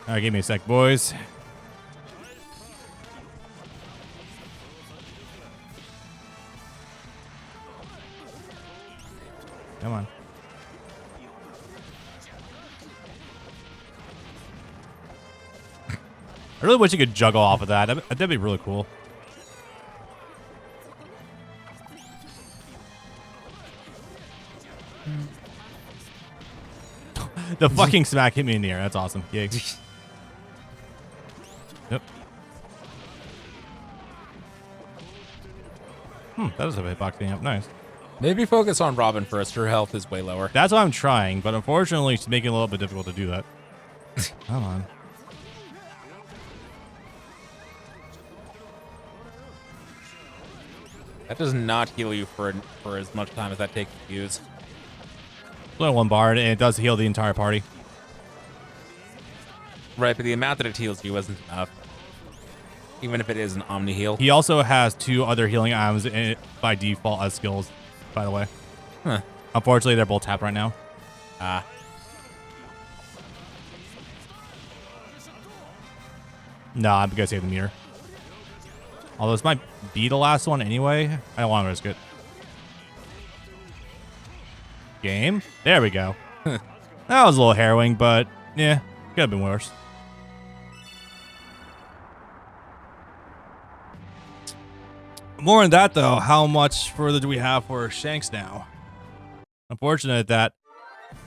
All right, give me a sec, boys. Come on. I really wish you could juggle off of that. That'd be really cool. The fucking smack hit me in the air. That's awesome. Yay. That does have a hitbox thing up. Nice. Maybe focus on Robin first. Her health is way lower. That's what I'm trying, but unfortunately, it's making it a little bit difficult to do that. Come on. That does not heal you for as much time as that takes to use. It's only one bar, and it does heal the entire party. Right, but the amount that it heals you isn't enough. Even if it is an Omni heal. He also has 2 other healing items by default as skills, by the way. Huh. Unfortunately, they're both tapped right now. Ah. No, I'm gonna save the meter. Although this might be the last one anyway. I don't want to risk it. Game? There we go. That was a little harrowing, but yeah, could have been worse. More than that, though, how much further do we have for Shanks now? Unfortunate that...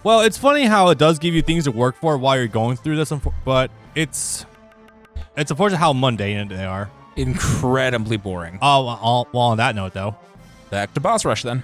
Well, it's funny how it does give you things to work for while you're going through this, but it's unfortunate how mundane they are. Incredibly boring. Oh, well, on that note, though. Back to boss rush then.